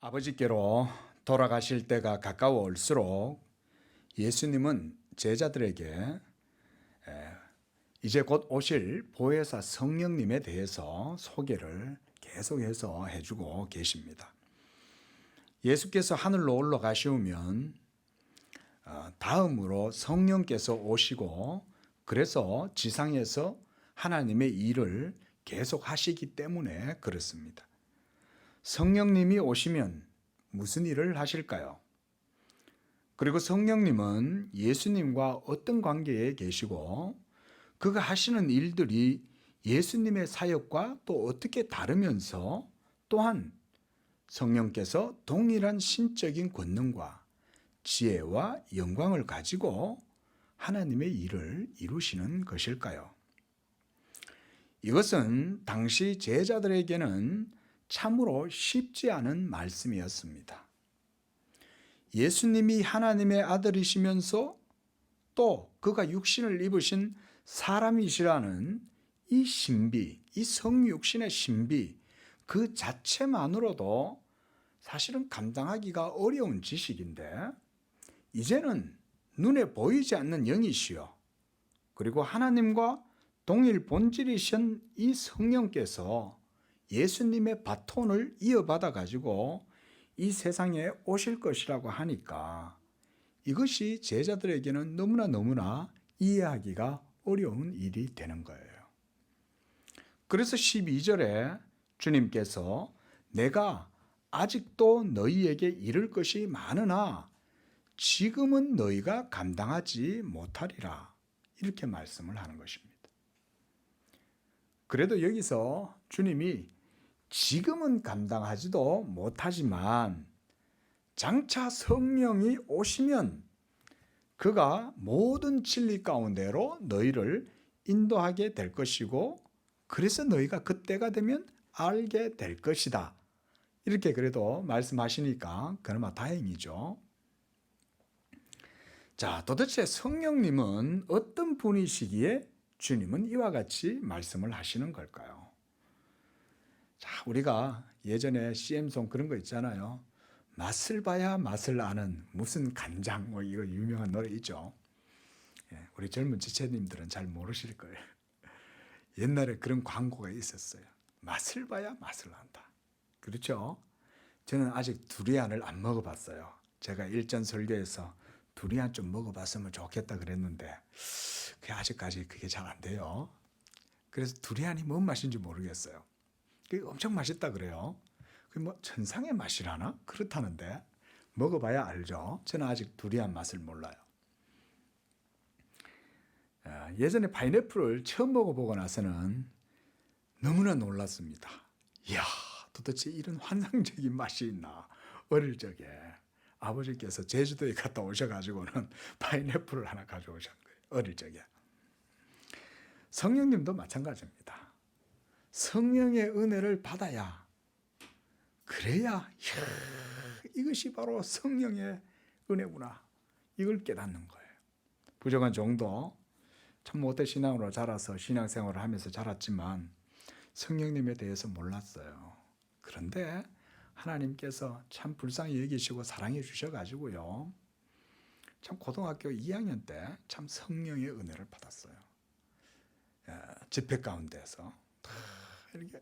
아버지께로 돌아가실 때가 가까워올수록 예수님은 제자들에게 이제 곧 오실 보혜사 성령님에 대해서 소개를 계속해서 해주고 계십니다. 예수께서 하늘로 올라가시면 다음으로 성령께서 오시고 그래서 지상에서 하나님의 일을 계속 하시기 때문에 그렇습니다. 성령님이 오시면 무슨 일을 하실까요? 그리고 성령님은 예수님과 어떤 관계에 계시고 그가 하시는 일들이 예수님의 사역과 또 어떻게 다르면서 또한 성령께서 동일한 신적인 권능과 지혜와 영광을 가지고 하나님의 일을 이루시는 것일까요? 이것은 당시 제자들에게는 참으로 쉽지 않은 말씀이었습니다. 예수님이 하나님의 아들이시면서 또 그가 육신을 입으신 사람이시라는 이 신비, 이 성육신의 신비 그 자체만으로도 사실은 감당하기가 어려운 지식인데 이제는 눈에 보이지 않는 영이시요 그리고 하나님과 동일 본질이신 이 성령께서 예수님의 바톤을 이어받아 가지고 이 세상에 오실 것이라고 하니까 이것이 제자들에게는 너무나 이해하기가 어려운 일이 되는 거예요. 그래서 12절에 주님께서 내가 아직도 너희에게 이를 것이 많으나 지금은 너희가 감당하지 못하리라 이렇게 말씀을 하는 것입니다. 그래도 여기서 주님이 지금은 감당하지도 못하지만 장차 성령이 오시면 그가 모든 진리 가운데로 너희를 인도하게 될 것이고 그래서 너희가 그때가 되면 알게 될 것이다. 이렇게 그래도 말씀하시니까 그나마 다행이죠. 자, 도대체 성령님은 어떤 분이시기에 주님은 이와 같이 말씀을 하시는 걸까요? 자, 우리가 예전에 CM송 그런 거 있잖아요. 맛을 봐야 맛을 아는 무슨 간장 뭐 이거 유명한 노래 있죠. 우리 젊은 지체님들은 잘 모르실 거예요. 옛날에 그런 광고가 있었어요. 맛을 봐야 맛을 안다. 그렇죠? 저는 아직 두리안을 안 먹어봤어요. 제가 일전 설교에서 두리안 좀 먹어봤으면 좋겠다 그랬는데 아직까지 그게 잘 안 돼요. 그래서 두리안이 뭔 맛인지 모르겠어요. 그게 엄청 맛있다 그래요. 그게 뭐 천상의 맛이라나? 그렇다는데 먹어봐야 알죠. 저는 아직 두리안 맛을 몰라요. 예전에 파인애플을 처음 먹어보고 나서는 너무나 놀랐습니다. 이야, 도대체 이런 환상적인 맛이 있나. 어릴 적에 아버지께서 제주도에 갔다 오셔가지고는 파인애플을 하나 가져오신 거예요. 어릴 적에. 성령님도 마찬가지입니다. 성령의 은혜를 받아야 그래야 이것이 바로 성령의 은혜구나 이걸 깨닫는 거예요. 부족한 정도 참 못된 신앙으로 자라서 신앙생활을 하면서 자랐지만 성령님에 대해서 몰랐어요. 그런데 하나님께서 참 불쌍히 여기시고 사랑해 주셔가지고요. 참 고등학교 2학년 때 참 성령의 은혜를 받았어요. 집회 가운데서 이렇게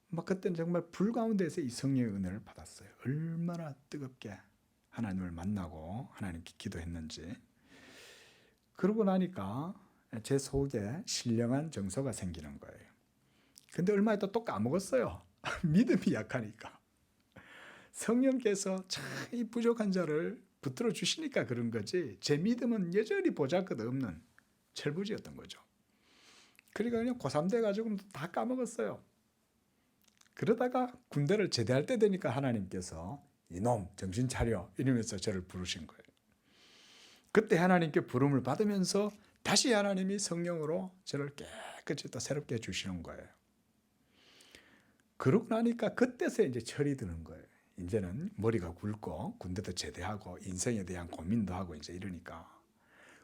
막 그때는 정말 불 가운데서 이 성령의 은혜를 받았어요. 얼마나 뜨겁게 하나님을 만나고 하나님께 기도했는지. 그러고 나니까 제 속에 신령한 정서가 생기는 거예요. 근데 얼마 있다 또 까먹었어요. 믿음이 약하니까. 성령께서 참 이 부족한 자를 붙들어 주시니까 그런 거지 제 믿음은 여전히 보잘것없는 철부지였던 거죠. 그러니까 그냥 고3 돼가지고 다 까먹었어요. 그러다가 군대를 제대할 때 되니까 하나님께서 이놈 정신 차려 이러면서 저를 부르신 거예요. 그때 하나님께 부름을 받으면서 다시 하나님이 성령으로 저를 깨끗이 또 새롭게 해주시는 거예요. 그러고 나니까 그때서 이제 철이 드는 거예요. 이제는 머리가 굵고 군대도 제대하고 인생에 대한 고민도 하고 이제 이러니까.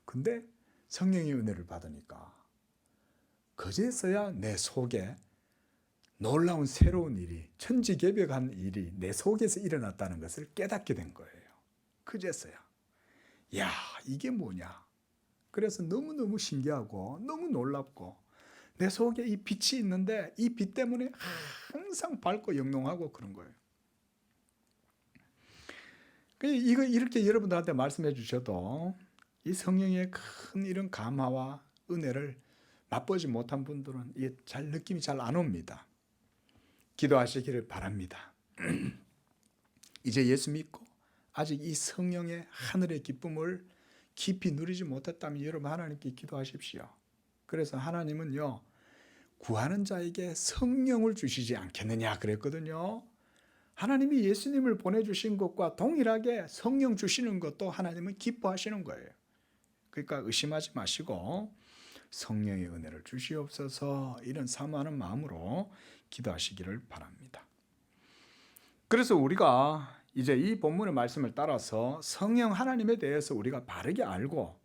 근데 성령의 은혜를 받으니까 그제서야 내 속에 놀라운 새로운 일이, 천지개벽한 일이 내 속에서 일어났다는 것을 깨닫게 된 거예요. 그제서야 야, 이게 뭐냐. 그래서 너무너무 신기하고 너무 놀랍고 내 속에 이 빛이 있는데 이 빛 때문에 항상 밝고 영롱하고 그런 거예요. 이거 이렇게 여러분들한테 말씀해 주셔도 이 성령의 큰 이런 감화와 은혜를 맛보지 못한 분들은 잘 느낌이 잘 안 옵니다. 기도하시기를 바랍니다. 이제 예수 믿고 아직 이 성령의 하늘의 기쁨을 깊이 누리지 못했다면 여러분 하나님께 기도하십시오. 그래서 하나님은요, 구하는 자에게 성령을 주시지 않겠느냐 그랬거든요. 하나님이 예수님을 보내주신 것과 동일하게 성령 주시는 것도 하나님은 기뻐하시는 거예요. 그러니까 의심하지 마시고 성령의 은혜를 주시옵소서 이런 사모하는 마음으로 기도하시기를 바랍니다. 그래서 우리가 이제 이 본문의 말씀을 따라서 성령 하나님에 대해서 우리가 바르게 알고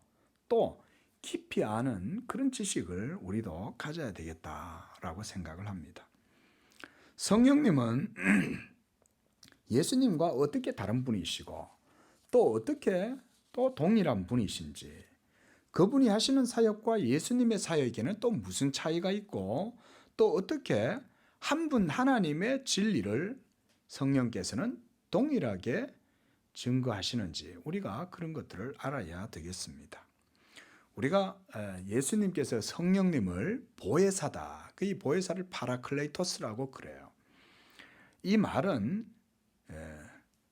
또 깊이 아는 그런 지식을 우리도 가져야 되겠다라고 생각을 합니다. 성령님은 예수님과 어떻게 다른 분이시고 또 어떻게 또 동일한 분이신지, 그분이 하시는 사역과 예수님의 사역에는 또 무슨 차이가 있고 또 어떻게 한 분 하나님의 진리를 성령께서는 동일하게 증거하시는지 우리가 그런 것들을 알아야 되겠습니다. 우리가 예수님께서 성령님을 보혜사다. 이 보혜사를 파라클레이토스라고 그래요. 이 말은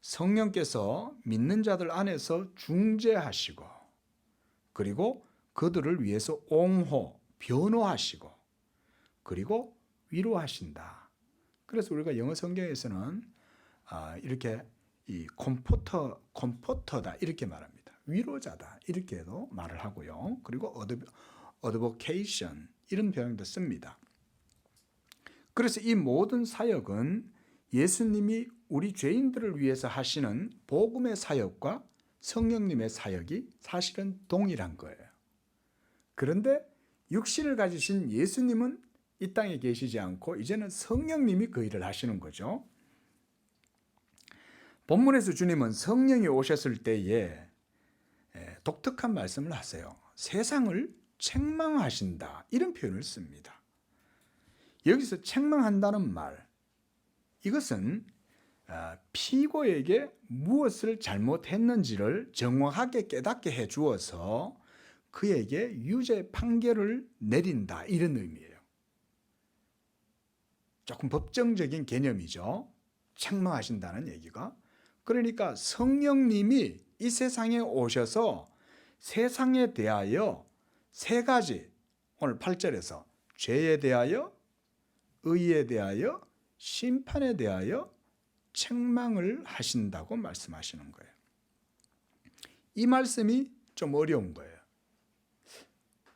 성령께서 믿는 자들 안에서 중재하시고 그리고 그들을 위해서 옹호, 변호하시고 그리고 위로하신다. 그래서 우리가 영어 성경에서는 이렇게 이 컴포터다 이렇게 말합니다. 위로자다 이렇게도 말을 하고요. 그리고 어드보케이션 이런 표현도 씁니다. 그래서 이 모든 사역은 예수님이 우리 죄인들을 위해서 하시는 복음의 사역과 성령님의 사역이 사실은 동일한 거예요. 그런데 육신을 가지신 예수님은 이 땅에 계시지 않고 이제는 성령님이 그 일을 하시는 거죠. 본문에서 주님은 성령이 오셨을 때에 독특한 말씀을 하세요. 세상을 책망하신다 이런 표현을 씁니다. 여기서 책망한다는 말, 이것은 피고에게 무엇을 잘못했는지를 정확하게 깨닫게 해주어서 그에게 유죄 판결을 내린다 이런 의미예요. 조금 법정적인 개념이죠. 책망하신다는 얘기가. 그러니까 성령님이 이 세상에 오셔서 세상에 대하여 세 가지, 오늘 8절에서 죄에 대하여, 의에 대하여, 심판에 대하여 책망을 하신다고 말씀하시는 거예요. 이 말씀이 좀 어려운 거예요.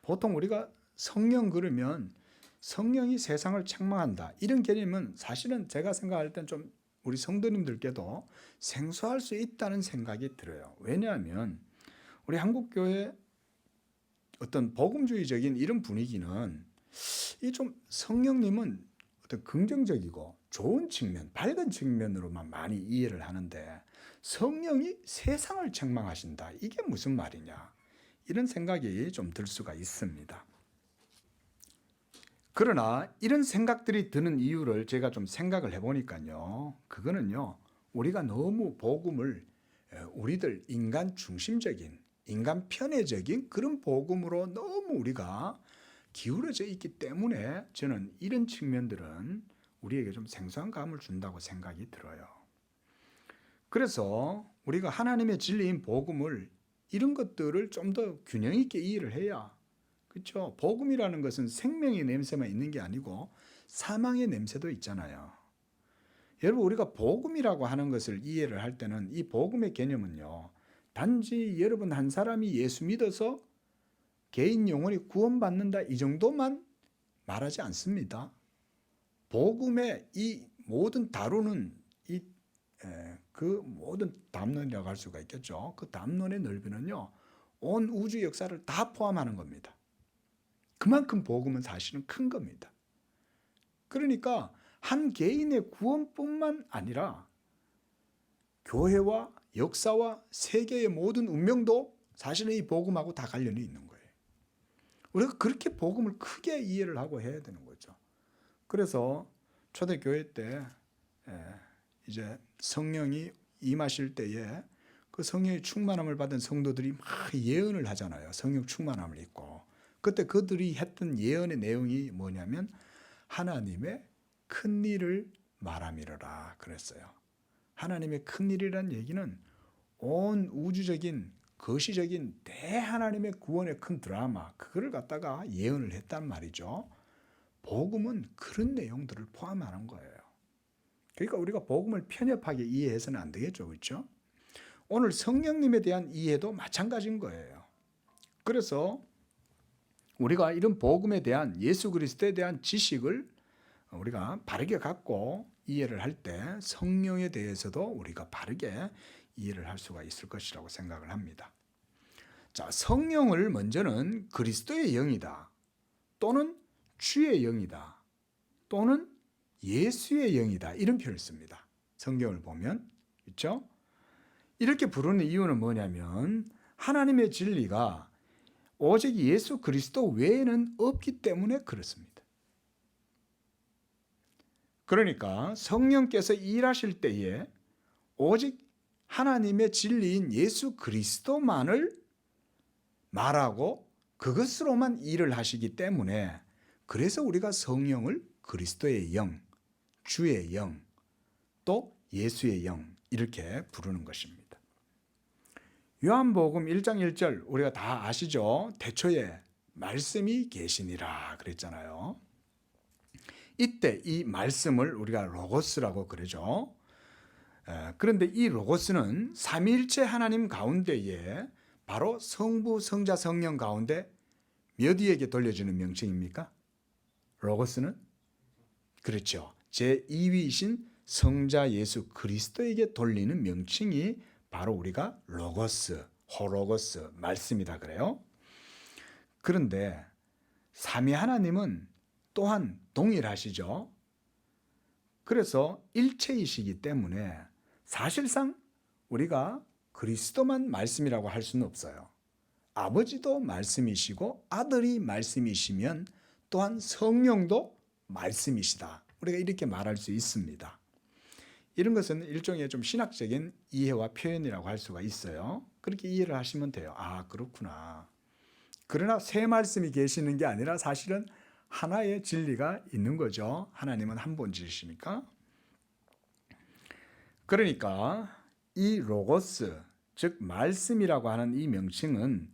보통 우리가 성령 그러면 성령이 세상을 책망한다 이런 개념은 사실은 제가 생각할 땐 좀 우리 성도님들께도 생소할 수 있다는 생각이 들어요. 왜냐하면 우리 한국교회 어떤 복음주의적인 이런 분위기는 이 좀 성령님은 어떤 긍정적이고 좋은 측면, 밝은 측면으로만 많이 이해를 하는데 성령이 세상을 책망하신다 이게 무슨 말이냐 이런 생각이 좀 들 수가 있습니다. 그러나 이런 생각들이 드는 이유를 제가 좀 생각을 해보니까요. 그거는요. 우리가 너무 복음을 우리들 인간 중심적인, 인간 편애적인 그런 복음으로 너무 우리가 기울어져 있기 때문에 저는 이런 측면들은 우리에게 좀 생소한 감을 준다고 생각이 들어요. 그래서 우리가 하나님의 진리인 복음을 이런 것들을 좀 더 균형 있게 이해를 해야 그렇죠. 복음이라는 것은 생명의 냄새만 있는 게 아니고 사망의 냄새도 있잖아요. 여러분 우리가 복음이라고 하는 것을 이해를 할 때는 이 복음의 개념은요. 단지 여러분 한 사람이 예수 믿어서 개인 영혼이 구원받는다 이 정도만 말하지 않습니다. 복음의 이 모든 다루는 그 모든 담론이라고 할 수가 있겠죠. 그 담론의 넓이는요. 온 우주 역사를 다 포함하는 겁니다. 그만큼 복음은 사실은 큰 겁니다. 그러니까 한 개인의 구원뿐만 아니라 교회와 역사와 세계의 모든 운명도 사실은 이 복음하고 다 관련이 있는 거예요. 우리가 그렇게 복음을 크게 이해를 하고 해야 되는 거죠. 그래서 초대교회 때 이제 성령이 임하실 때에 그 성령의 충만함을 받은 성도들이 막 예언을 하잖아요. 성령 충만함을 입고. 그때 그들이 했던 예언의 내용이 뭐냐면 하나님의 큰 일을 말함이로라 그랬어요. 하나님의 큰 일이란 얘기는 온 우주적인 거시적인 대하나님의 구원의 큰 드라마, 그거를 갖다가 예언을 했단 말이죠. 복음은 그런 내용들을 포함하는 거예요. 그러니까 우리가 복음을 편협하게 이해해서는 안 되겠죠. 그렇죠? 오늘 성령님에 대한 이해도 마찬가지인 거예요. 그래서 우리가 이런 복음에 대한, 예수 그리스도에 대한 지식을 우리가 바르게 갖고 이해를 할 때 성령에 대해서도 우리가 바르게 이해를 할 수가 있을 것이라고 생각을 합니다. 자, 성령을 먼저는 그리스도의 영이다, 또는 주의 영이다, 또는 예수의 영이다, 이런 표현을 씁니다. 성경을 보면. 그렇죠? 이렇게 부르는 이유는 뭐냐면 하나님의 진리가 오직 예수 그리스도 외에는 없기 때문에 그렇습니다. 그러니까 성령께서 일하실 때에 오직 하나님의 진리인 예수 그리스도만을 말하고 그것으로만 일을 하시기 때문에, 그래서 우리가 성령을 그리스도의 영, 주의 영, 또 예수의 영, 이렇게 부르는 것입니다. 요한복음 1장 1절 우리가 다 아시죠? 태초에 말씀이 계시니라 그랬잖아요. 이때 이 말씀을 우리가 로고스라고 그러죠. 그런데 이 로고스는 삼위일체 하나님 가운데에 바로 성부, 성자, 성령 가운데 몇 위에게 돌려주는 명칭입니까? 로고스는? 그렇죠. 제2위이신 성자 예수 그리스도에게 돌리는 명칭이 바로 우리가 로고스, 호로고스, 말씀이다 그래요. 그런데 삼위 하나님은 또한 동일하시죠. 그래서 일체이시기 때문에 사실상 우리가 그리스도만 말씀이라고 할 수는 없어요. 아버지도 말씀이시고 아들이 말씀이시면 또한 성령도 말씀이시다, 우리가 이렇게 말할 수 있습니다. 이런 것은 일종의 좀 신학적인 이해와 표현이라고 할 수가 있어요. 그렇게 이해를 하시면 돼요. 아, 그렇구나. 그러나 세 말씀이 계시는 게 아니라 사실은 하나의 진리가 있는 거죠. 하나님은 한 본질이시니까. 그러니까 이 로고스, 즉 말씀이라고 하는 이 명칭은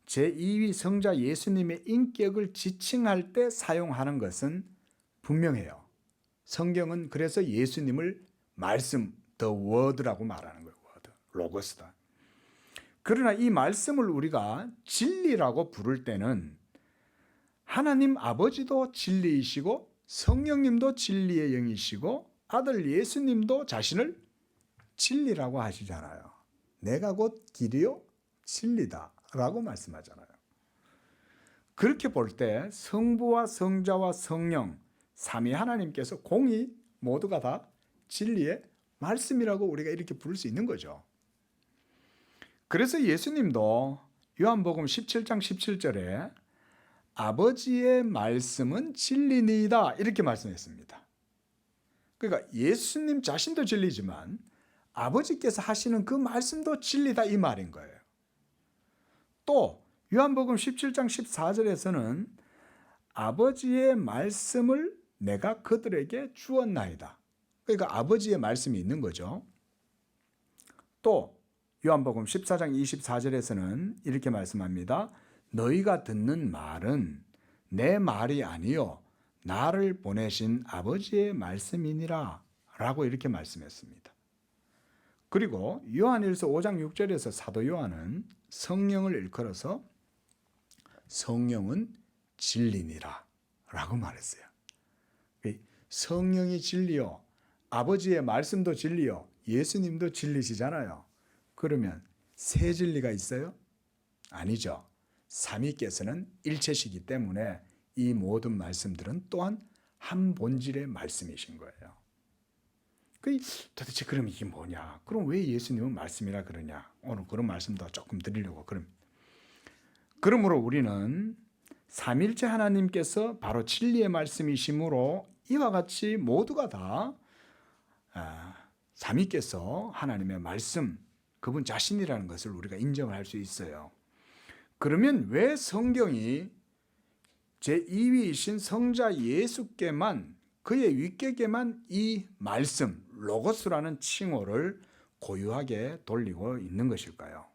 제2위 성자 예수님의 인격을 지칭할 때 사용하는 것은 분명해요. 성경은 그래서 예수님을 말씀, the word라고 말하는 거예요. word, 로고스다. 그러나 이 말씀을 우리가 진리라고 부를 때는 하나님 아버지도 진리이시고 성령님도 진리의 영이시고 아들 예수님도 자신을 진리라고 하시잖아요. 내가 곧 길이요 진리다 라고 말씀하잖아요. 그렇게 볼 때 성부와 성자와 성령 삼위 하나님께서 공히 모두가 다 진리의 말씀이라고 우리가 이렇게 부를 수 있는 거죠. 그래서 예수님도 요한복음 17장 17절에 아버지의 말씀은 진리니이다 이렇게 말씀했습니다. 그러니까 예수님 자신도 진리지만 아버지께서 하시는 그 말씀도 진리다 이 말인 거예요. 또 요한복음 17장 14절에서는 아버지의 말씀을 내가 그들에게 주었나이다. 그러니까 아버지의 말씀이 있는 거죠. 또 요한복음 14장 24절에서는 이렇게 말씀합니다. 너희가 듣는 말은 내 말이 아니요 나를 보내신 아버지의 말씀이니라 라고 이렇게 말씀했습니다. 그리고 요한일서 5장 6절에서 사도 요한은 성령을 일컬어서 성령은 진리니라 라고 말했어요. 성령이 진리요, 아버지의 말씀도 진리요, 예수님도 진리시잖아요. 그러면 세 진리가 있어요? 아니죠. 삼위께서는 일체시기 때문에 이 모든 말씀들은 또한 한 본질의 말씀이신 거예요. 도대체 그럼 이게 뭐냐? 그럼 왜 예수님은 말씀이라 그러냐? 오늘 그런 말씀도 조금 드리려고. 그러므로 우리는 삼일체 하나님께서 바로 진리의 말씀이시므로 이와 같이 모두가 다 삼위께서 하나님의 말씀, 그분 자신이라는 것을 우리가 인정을 할 수 있어요. 그러면 왜 성경이 제2위이신 성자 예수께만, 그의 위격에만 이 말씀, 로고스라는 칭호를 고유하게 돌리고 있는 것일까요?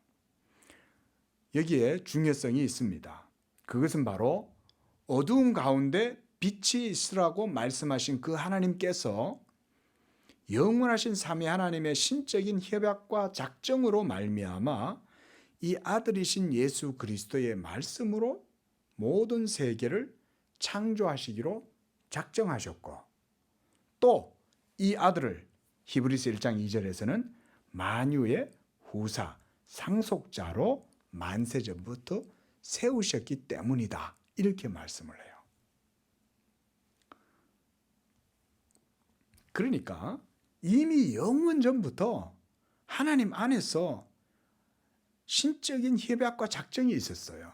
여기에 중요성이 있습니다. 그것은 바로 어두운 가운데 빛이 있으라고 말씀하신 그 하나님께서 영원하신 삼위 하나님의 신적인 협약과 작정으로 말미암아 이 아들이신 예수 그리스도의 말씀으로 모든 세계를 창조하시기로 작정하셨고, 또 이 아들을 히브리서 1장 2절에서는 만유의 후사, 상속자로 만세전부터 세우셨기 때문이다, 이렇게 말씀을 해요. 그러니까 이미 영원 전부터 하나님 안에서 신적인 협약과 작정이 있었어요.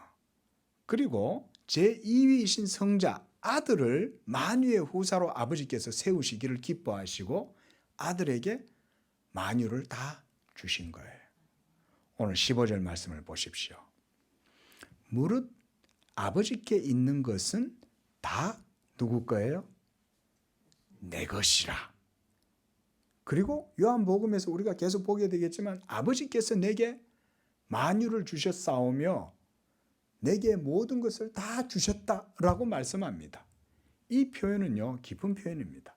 그리고 제2위이신 성자 아들을 만유의 후사로 아버지께서 세우시기를 기뻐하시고 아들에게 만유를 다 주신 거예요. 오늘 15절 말씀을 보십시오. 무릇 아버지께 있는 것은 다 누구 거예요? 내 것이라. 그리고 요한복음에서 우리가 계속 보게 되겠지만 아버지께서 내게 만유를 주셨사오며 내게 모든 것을 다 주셨다라고 말씀합니다. 이 표현은요, 깊은 표현입니다.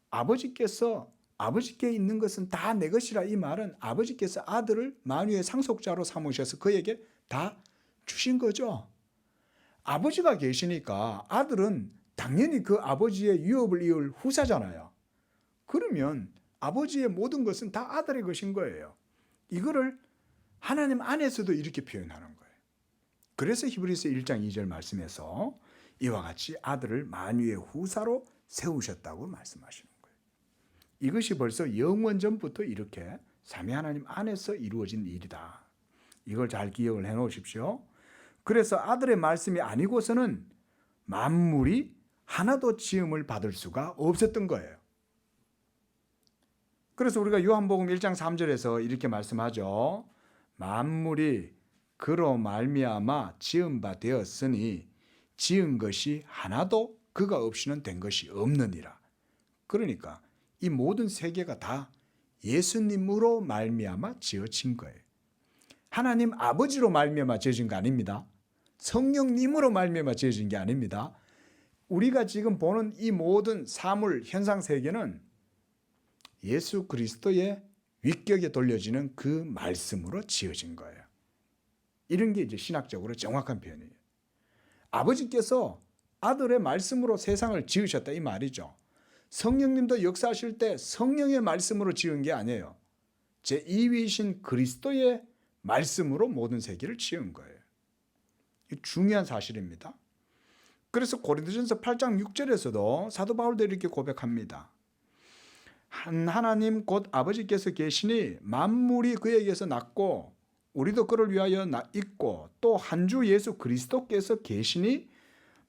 아버지께 있는 것은 다 내 것이라, 이 말은 아버지께서 아들을 만유의 상속자로 삼으셔서 그에게 다 주신 거죠. 아버지가 계시니까 아들은 당연히 그 아버지의 유업을 이을 후사잖아요. 그러면 아버지의 모든 것은 다 아들의 것인 거예요. 이거를 하나님 안에서도 이렇게 표현하는 거예요. 그래서 히브리서 1장 2절 말씀에서 이와 같이 아들을 만유의 후사로 세우셨다고 말씀하시는 거예요. 이것이 벌써 영원 전부터 이렇게 삼위 하나님 안에서 이루어진 일이다. 이걸 잘 기억을 해 놓으십시오. 그래서 아들의 말씀이 아니고서는 만물이 하나도 지음을 받을 수가 없었던 거예요. 그래서 우리가 요한복음 1장 3절에서 이렇게 말씀하죠. 만물이 그로 말미암아 지은 바 되었으니 지은 것이 하나도 그가 없이는 된 것이 없느니라. 그러니까 이 모든 세계가 다 예수님으로 말미암아 지어진 거예요. 하나님 아버지로 말미암아 지어진 거 아닙니다. 성령님으로 말미암아 지어진 게 아닙니다. 우리가 지금 보는 이 모든 사물, 현상 세계는 예수 그리스도의 위격에 돌려지는 그 말씀으로 지어진 거예요. 이런 게 이제 신학적으로 정확한 표현이에요. 아버지께서 아들의 말씀으로 세상을 지으셨다, 이 말이죠. 성령님도 역사하실 때 성령의 말씀으로 지은 게 아니에요. 제2위이신 그리스도의 말씀으로 모든 세계를 지은 거예요. 중요한 사실입니다. 그래서 고린도전서 8장 6절에서도 사도 바울도 이렇게 고백합니다. 한 하나님 곧 아버지께서 계시니 만물이 그에게서 났고 우리도 그를 위하여 있고 또 한 주 예수 그리스도께서 계시니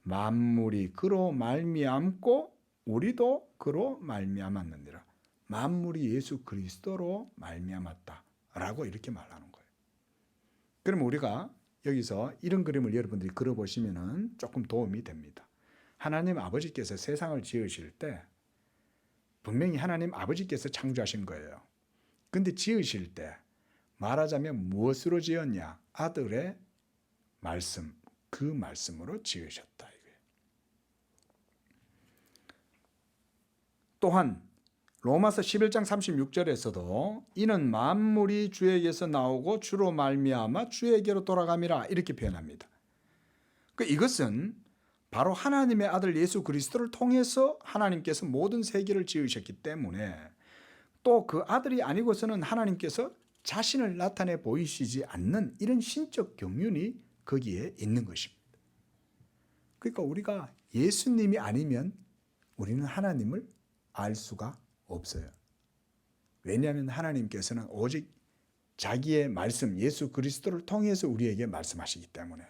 만물이 그로 말미암고 우리도 그로 말미암았느니라. 만물이 예수 그리스도로 말미암았다라고 이렇게 말하는 거예요. 그럼 우리가 여기서 이런 그림을 여러분들이 그려보시면 조금 도움이 됩니다. 하나님 아버지께서 세상을 지으실 때 분명히 하나님 아버지께서 창조하신 거예요. 근데 지으실 때 말하자면 무엇으로 지었냐? 아들의 말씀, 그 말씀으로 지으셨다, 이거예요. 또한 로마서 11장 36절에서도 이는 만물이 주에게서 나오고 주로 말미암아 주에게로 돌아감이라, 이렇게 표현합니다. 이것은 바로 하나님의 아들 예수 그리스도를 통해서 하나님께서 모든 세계를 지으셨기 때문에 또 그 아들이 아니고서는 하나님께서 자신을 나타내 보이시지 않는 이런 신적 경륜이 거기에 있는 것입니다. 그러니까 우리가 예수님이 아니면 우리는 하나님을 알 수가 없어요. 왜냐하면 하나님께서는 오직 자기의 말씀, 예수 그리스도를 통해서 우리에게 말씀하시기 때문에.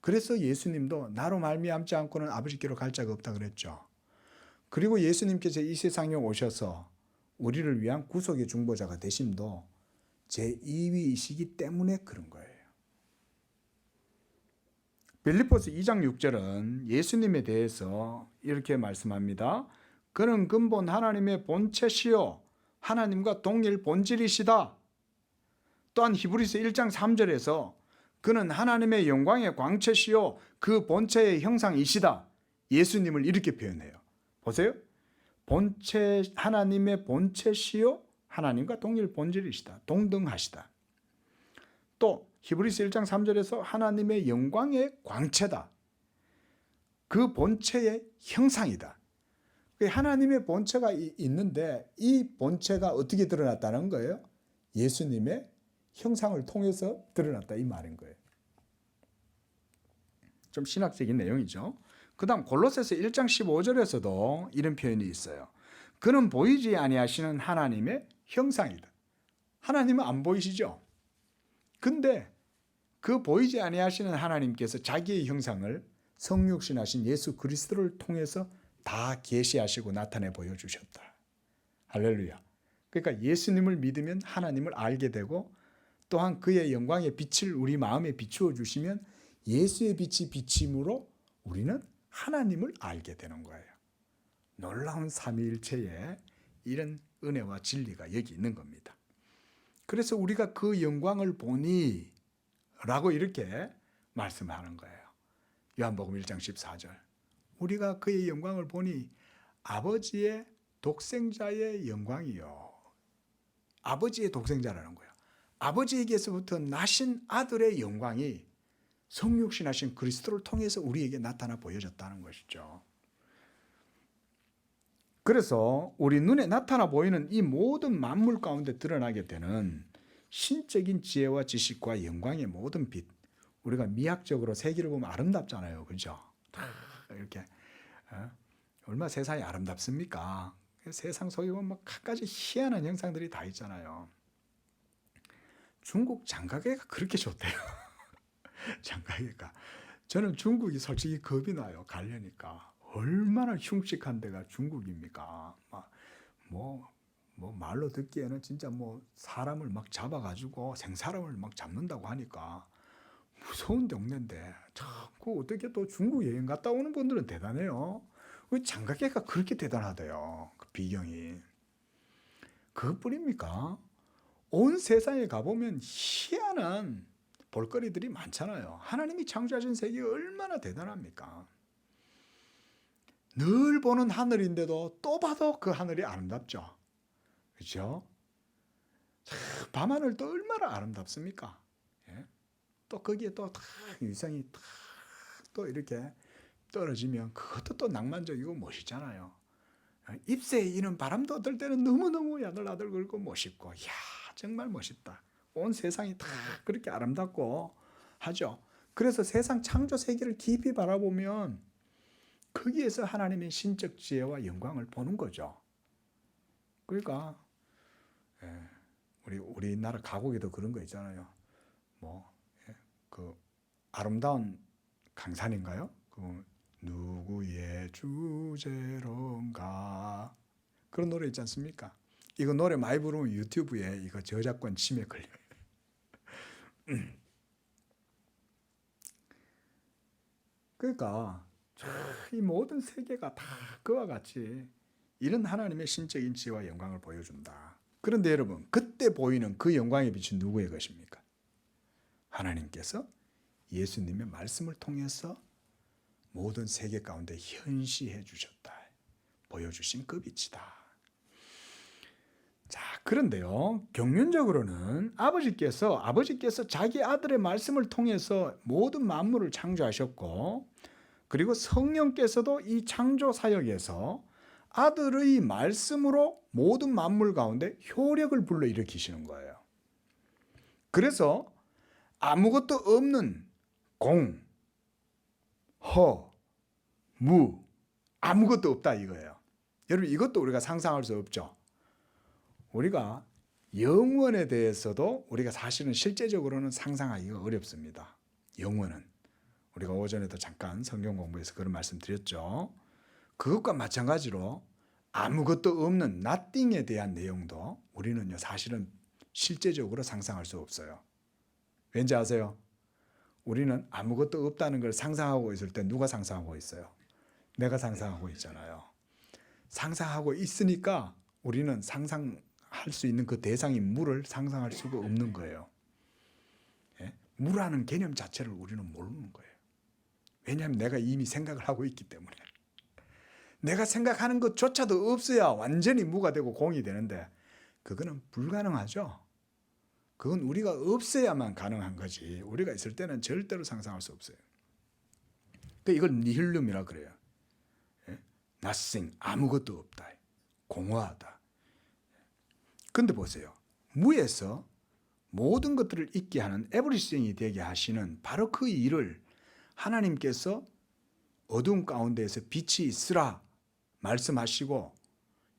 그래서 예수님도 나로 말미암지 않고는 아버지께로 갈 자가 없다 그랬죠. 그리고 예수님께서 이 세상에 오셔서 우리를 위한 구속의 중보자가 되심도 제2위이시기 때문에 그런 거예요. 빌립보서 2장 6절은 예수님에 대해서 이렇게 말씀합니다. 그는 근본 하나님의 본체시요 하나님과 동일 본질이시다. 또한 히브리서 1장 3절에서 그는 하나님의 영광의 광채시요 그 본체의 형상이시다. 예수님을 이렇게 표현해요. 보세요. 본체, 하나님의 본체시요 하나님과 동일 본질이시다. 동등하시다. 또 히브리서 1장 3절에서 하나님의 영광의 광채다. 그 본체의 형상이다. 하나님의 본체가 있는데 이 본체가 어떻게 드러났다는 거예요? 예수님의 형상을 통해서 드러났다 이 말인 거예요. 좀 신학적인 내용이죠. 그 다음 골로새서 1장 15절에서도 이런 표현이 있어요. 그는 보이지 아니하시는 하나님의 형상이다. 하나님은 안 보이시죠? 근데 그 보이지 아니하시는 하나님께서 자기의 형상을 성육신하신 예수 그리스도를 통해서 다 계시하시고 나타내 보여주셨다. 할렐루야. 그러니까 예수님을 믿으면 하나님을 알게 되고 또한 그의 영광의 빛을 우리 마음에 비추어 주시면 예수의 빛이 비침으로 우리는 하나님을 알게 되는 거예요. 놀라운 삼위일체의 이런 은혜와 진리가 여기 있는 겁니다. 그래서 우리가 그 영광을 보니 라고 이렇게 말씀하는 거예요. 요한복음 1장 14절. 우리가 그의 영광을 보니 아버지의 독생자의 영광이요. 아버지의 독생자라는 거예요. 아버지에게서부터 나신 아들의 영광이 성육신하신 그리스도를 통해서 우리에게 나타나 보여졌다는 것이죠. 그래서 우리 눈에 나타나 보이는 이 모든 만물 가운데 드러나게 되는 신적인 지혜와 지식과 영광의 모든 빛. 우리가 미학적으로 세계를 보면 아름답잖아요. 그죠? 이렇게. 얼마나 세상이 아름답습니까? 세상 속에 보면 막 갖가지 희한한 형상들이 다 있잖아요. 중국 장가게가 그렇게 좋대요. 장가게가. 저는 중국이 솔직히 겁이 나요. 가려니까. 얼마나 흉측한 데가 중국입니까? 뭐 말로 듣기에는 진짜 뭐 사람을 막 잡아가지고 생사람을 막 잡는다고 하니까 무서운 동네인데 자꾸 어떻게 또 중국 여행 갔다 오는 분들은 대단해요. 왜 장가게가 그렇게 대단하대요. 그 비경이. 그것뿐입니까? 온 세상에 가보면 희한한 볼거리들이 많잖아요. 하나님이 창조하신 세계가 얼마나 대단합니까? 늘 보는 하늘인데도 또 봐도 그 하늘이 아름답죠. 그렇죠? 밤하늘 또 얼마나 아름답습니까? 예? 또 거기에 또 위성이 또 이렇게 떨어지면 그것도 또 낭만적이고 멋있잖아요. 잎새에 이는 바람도 어떨 때는 너무너무 야들야들거리고 멋있고 이야 정말 멋있다. 온 세상이 다 그렇게 아름답고 하죠. 그래서 세상 창조 세계를 깊이 바라보면 거기에서 하나님의 신적 지혜와 영광을 보는 거죠. 그러니까 우리나라 가곡에도 그런 거 있잖아요. 그 아름다운 강산인가요? 그 누구의 주제론가 그런 노래 있지 않습니까? 이거 노래 많이 부르면 유튜브에 이거 저작권 침해 걸려요. 그러니까 이 모든 세계가 다 그와 같이 이런 하나님의 신적인 지혜와 영광을 보여준다. 그런데 여러분 그때 보이는 그 영광의 빛은 누구의 것입니까? 하나님께서 예수님의 말씀을 통해서 모든 세계 가운데 현시해 주셨다. 보여주신 그 빛이다. 자, 그런데요. 경륜적으로는 아버지께서 자기 아들의 말씀을 통해서 모든 만물을 창조하셨고 그리고 성령께서도 이 창조 사역에서 아들의 말씀으로 모든 만물 가운데 효력을 불러일으키시는 거예요. 그래서 아무것도 없는 공, 허, 무, 아무것도 없다 이거예요. 여러분 이것도 우리가 상상할 수 없죠. 우리가 영원에 대해서도 우리가 사실은 실제적으로는 상상하기가 어렵습니다. 영원은. 우리가 오전에도 잠깐 성경 공부에서 그런 말씀 드렸죠. 그것과 마찬가지로 아무것도 없는 nothing에 대한 내용도 우리는요 사실은 실제적으로 상상할 수 없어요. 왠지 아세요? 우리는 아무것도 없다는 걸 상상하고 있을 때 누가 상상하고 있어요? 내가 상상하고 있잖아요. 상상하고 있으니까 우리는 상상할 수 있는 그 대상인 물을 상상할 수가 없는 거예요. 예? 물이라는 개념 자체를 우리는 모르는 거예요. 왜냐하면 내가 이미 생각을 하고 있기 때문에. 내가 생각하는 것조차도 없어야 완전히 무가 되고 공이 되는데 그거는 불가능하죠. 그건 우리가 없어야만 가능한 거지. 우리가 있을 때는 절대로 상상할 수 없어요. 이걸 니힐룸이라 그래요. nothing, 아무것도 없다. 공허하다. 근데 보세요. 무에서 모든 것들을 있게 하는 에브리싱이 되게 하시는 바로 그 일을 하나님께서 어두운 가운데에서 빛이 있으라 말씀하시고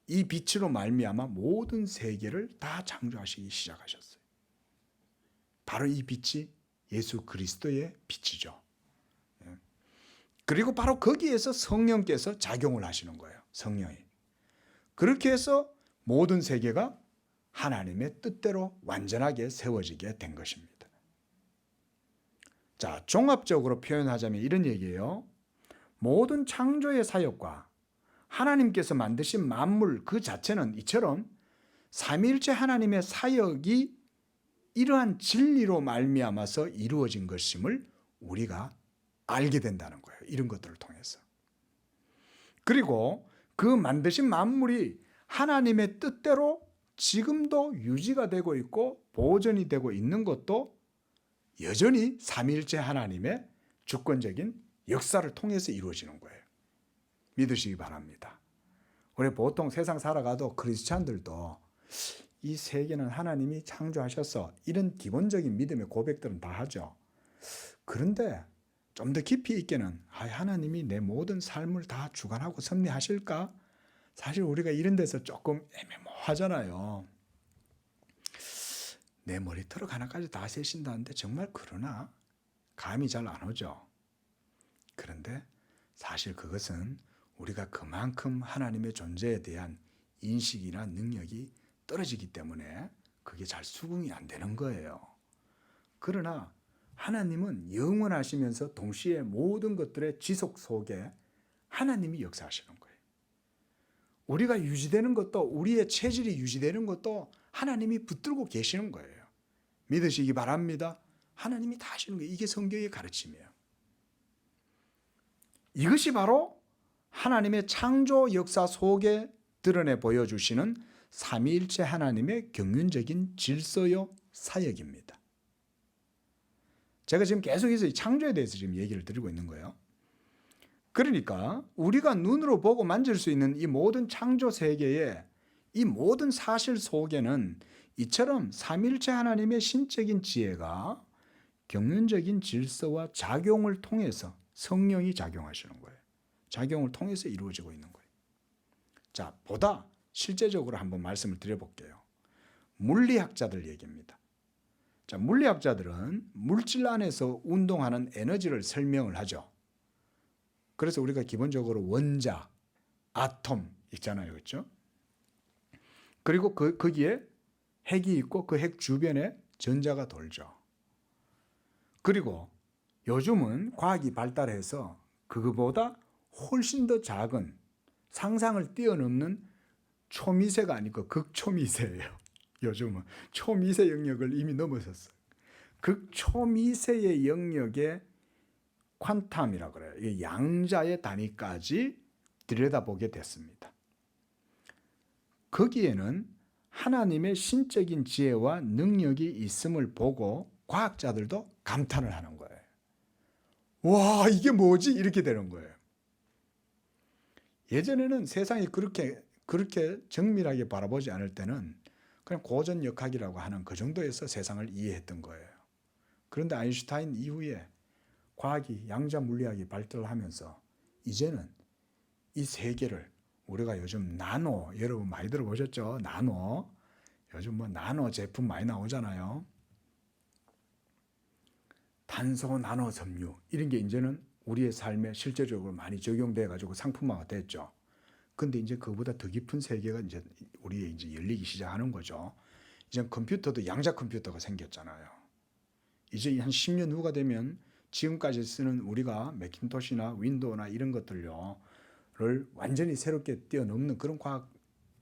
이 빛으로 말미암아 모든 세계를 다 창조하시기 시작하셨어요. 바로 이 빛이 예수 그리스도의 빛이죠. 그리고 바로 거기에서 성령께서 작용을 하시는 거예요. 성령이. 그렇게 해서 모든 세계가 하나님의 뜻대로 완전하게 세워지게 된 것입니다. 자, 종합적으로 표현하자면 이런 얘기예요. 모든 창조의 사역과 하나님께서 만드신 만물 그 자체는 이처럼 삼위일체 하나님의 사역이 이러한 진리로 말미암아서 이루어진 것임을 우리가 알게 된다는 거예요. 이런 것들을 통해서. 그리고 그 만드신 만물이 하나님의 뜻대로 지금도 유지가 되고 있고 보존이 되고 있는 것도 여전히 삼위일체 하나님의 주권적인 역사를 통해서 이루어지는 거예요. 믿으시기 바랍니다. 우리 보통 세상 살아가도 크리스찬들도 이 세계는 하나님이 창조하셔서 이런 기본적인 믿음의 고백들은 다 하죠. 그런데 좀 더 깊이 있게는 하나님이 내 모든 삶을 다 주관하고 섭리하실까? 사실 우리가 이런 데서 조금 애매모호하잖아요. 내 머리털 하나까지 다 세신다는데 정말 그러나? 감이 잘 안 오죠. 그런데 사실 그것은 우리가 그만큼 하나님의 존재에 대한 인식이나 능력이 떨어지기 때문에 그게 잘 수긍이 안 되는 거예요. 그러나 하나님은 영원하시면서 동시에 모든 것들의 지속 속에 하나님이 역사하시는 거예요. 우리가 유지되는 것도 우리의 체질이 유지되는 것도 하나님이 붙들고 계시는 거예요. 믿으시기 바랍니다. 하나님이 다 하시는 거예요. 이게 성경의 가르침이에요. 이것이 바로 하나님의 창조 역사 속에 드러내 보여주시는 삼위일체 하나님의 경륜적인 질서요 사역입니다. 제가 지금 계속해서 창조에 대해서 지금 얘기를 드리고 있는 거예요. 그러니까 우리가 눈으로 보고 만질 수 있는 이 모든 창조 세계의 이 모든 사실 속에는 이처럼 삼위일체 하나님의 신적인 지혜가 경륜적인 질서와 작용을 통해서 성령이 작용하시는 거예요. 작용을 통해서 이루어지고 있는 거예요. 자, 보다 실제적으로 한번 말씀을 드려볼게요. 물리학자들 얘기입니다. 자, 물리학자들은 물질 안에서 운동하는 에너지를 설명을 하죠. 그래서 우리가 기본적으로 원자, 아톰 있잖아요. 그렇죠? 그리고 거기에 핵이 있고 그 핵 주변에 전자가 돌죠. 그리고 요즘은 과학이 발달해서 그거보다 훨씬 더 작은 상상을 뛰어넘는 초미세가 아니고 극초미세예요. 요즘은 초미세 영역을 이미 넘어섰어요. 극초미세의 영역에 퀀텀이라고 그래요. 양자의 단위까지 들여다보게 됐습니다. 거기에는 하나님의 신적인 지혜와 능력이 있음을 보고 과학자들도 감탄을 하는 거예요. 와, 이게 뭐지? 이렇게 되는 거예요. 예전에는 세상이 그렇게 정밀하게 바라보지 않을 때는 그냥 고전역학이라고 하는 그 정도에서 세상을 이해했던 거예요. 그런데 아인슈타인 이후에 과학이 양자 물리학이 발달하면서 이제는 이 세계를 우리가 요즘 나노, 여러분 많이 들어보셨죠? 나노. 요즘 뭐 나노 제품 많이 나오잖아요. 탄소 나노 섬유 이런 게 이제는 우리의 삶에 실제적으로 많이 적용돼 가지고 상품화가 됐죠. 근데 이제 그보다 더 깊은 세계가 이제 우리에 이제 열리기 시작하는 거죠. 이제 컴퓨터도 양자 컴퓨터가 생겼잖아요. 이제 한 10년 후가 되면 지금까지 쓰는 우리가 매킨토시나 윈도우나 이런 것들을 완전히 새롭게 뛰어넘는 그런 과학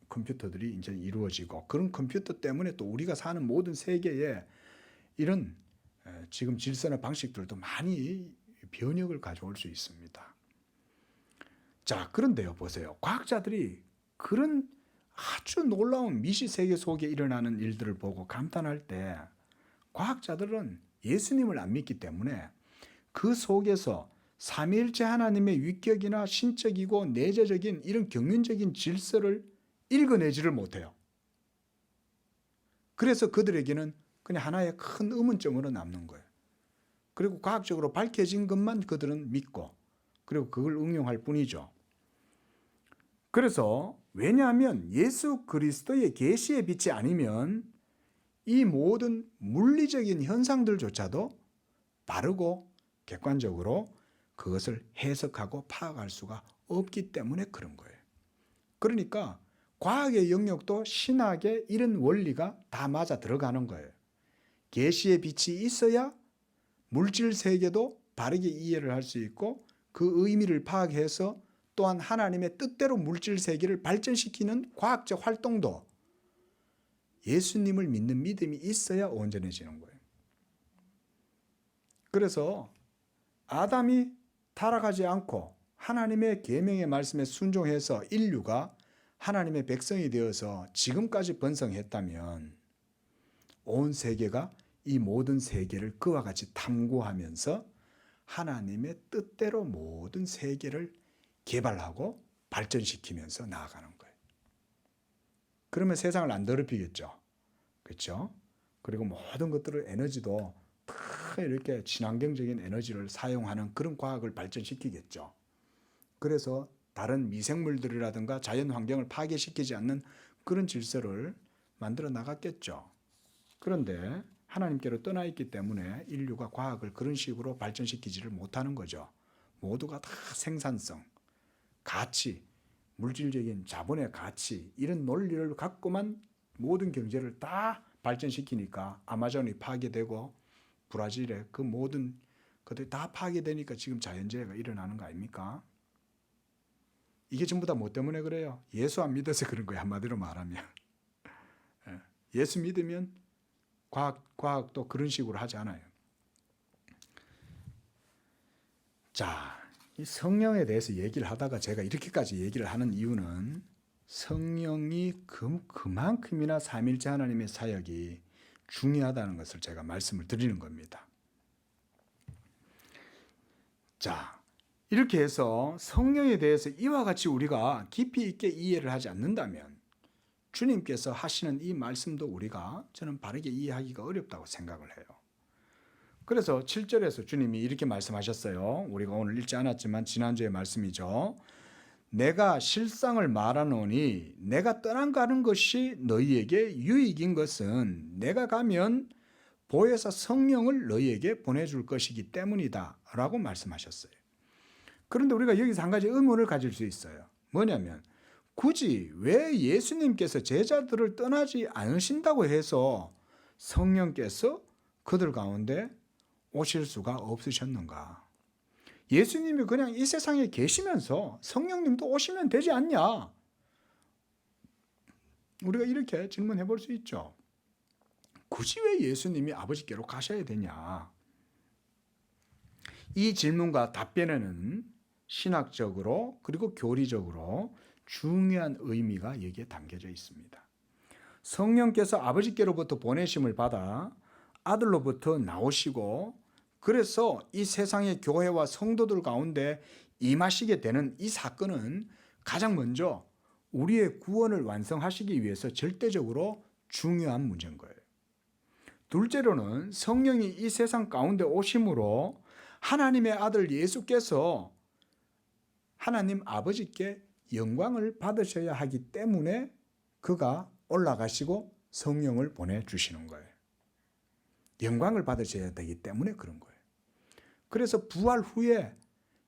컴퓨터들이 이제 이루어지고, 그런 컴퓨터 때문에 또 우리가 사는 모든 세계에 이런 지금 질서나 방식들도 많이 변혁을 가져올 수 있습니다. 자, 그런데요, 보세요. 과학자들이 그런 아주 놀라운 미시 세계 속에 일어나는 일들을 보고 감탄할 때, 과학자들은 예수님을 안 믿기 때문에 그 속에서 삼위일체 하나님의 위격이나 신적이고 내재적인 이런 경륜적인 질서를 읽어내지를 못해요. 그래서 그들에게는 그냥 하나의 큰 의문점으로 남는 거예요. 그리고 과학적으로 밝혀진 것만 그들은 믿고, 그리고 그걸 응용할 뿐이죠. 그래서 왜냐하면 예수 그리스도의 계시의 빛이 아니면 이 모든 물리적인 현상들조차도 바르고 객관적으로 그것을 해석하고 파악할 수가 없기 때문에 그런 거예요. 그러니까 과학의 영역도 신학의 이런 원리가 다 맞아 들어가는 거예요. 계시의 빛이 있어야 물질 세계도 바르게 이해를 할 수 있고, 그 의미를 파악해서 또한 하나님의 뜻대로 물질 세계를 발전시키는 과학적 활동도 예수님을 믿는 믿음이 있어야 온전해지는 거예요. 그래서 아담이 타락하지 않고 하나님의 계명의 말씀에 순종해서 인류가 하나님의 백성이 되어서 지금까지 번성했다면, 온 세계가 이 모든 세계를 그와 같이 탐구하면서 하나님의 뜻대로 모든 세계를 개발하고 발전시키면서 나아가는 거예요. 그러면 세상을 안 더럽히겠죠. 그렇죠? 그리고 모든 것들을 에너지도 다 이렇게 친환경적인 에너지를 사용하는 그런 과학을 발전시키겠죠. 그래서 다른 미생물들이라든가 자연 환경을 파괴시키지 않는 그런 질서를 만들어 나갔겠죠. 그런데 하나님께로 떠나 있기 때문에 인류가 과학을 그런 식으로 발전시키지를 못하는 거죠. 모두가 다 생산성, 가치, 물질적인 자본의 가치, 이런 논리를 갖고만 모든 경제를 다 발전시키니까 아마존이 파괴되고 브라질의 그 모든 것들이 다 파괴되니까 지금 자연재해가 일어나는 거 아닙니까? 이게 전부 다 뭐 때문에 그래요? 예수 안 믿어서 그런 거예요, 한마디로 말하면. 예수 믿으면 과학도 그런 식으로 하지 않아요. 자, 이 성령에 대해서 얘기를 하다가 제가 이렇게까지 얘기를 하는 이유는 성령이 그만큼이나 삼위일체 하나님의 사역이 중요하다는 것을 제가 말씀을 드리는 겁니다. 자, 이렇게 해서 성령에 대해서 이와 같이 우리가 깊이 있게 이해를 하지 않는다면 주님께서 하시는 이 말씀도 저는 바르게 이해하기가 어렵다고 생각을 해요. 그래서 7절에서 주님이 이렇게 말씀하셨어요. 우리가 오늘 읽지 않았지만 지난주의 말씀이죠. 내가 실상을 말하노니 내가 떠나가는 것이 너희에게 유익인 것은 내가 가면 보혜사 성령을 너희에게 보내줄 것이기 때문이다 라고 말씀하셨어요. 그런데 우리가 여기서 한 가지 의문을 가질 수 있어요. 뭐냐면 굳이 왜 예수님께서 제자들을 떠나지 않으신다고 해서 성령께서 그들 가운데 오실 수가 없으셨는가? 예수님이 그냥 이 세상에 계시면서 성령님도 오시면 되지 않냐? 우리가 이렇게 질문해 볼 수 있죠. 굳이 왜 예수님이 아버지께로 가셔야 되냐? 이 질문과 답변에는 신학적으로 그리고 교리적으로 중요한 의미가 여기에 담겨져 있습니다. 성령께서 아버지께로부터 보내심을 받아 아들로부터 나오시고, 그래서 이 세상의 교회와 성도들 가운데 임하시게 되는 이 사건은 가장 먼저 우리의 구원을 완성하시기 위해서 절대적으로 중요한 문제인 거예요. 둘째로는 성령이 이 세상 가운데 오심으로 하나님의 아들 예수께서 하나님 아버지께 영광을 받으셔야 하기 때문에 그가 올라가시고 성령을 보내주시는 거예요. 영광을 받으셔야 되기 때문에 그런 거예요. 그래서 부활 후에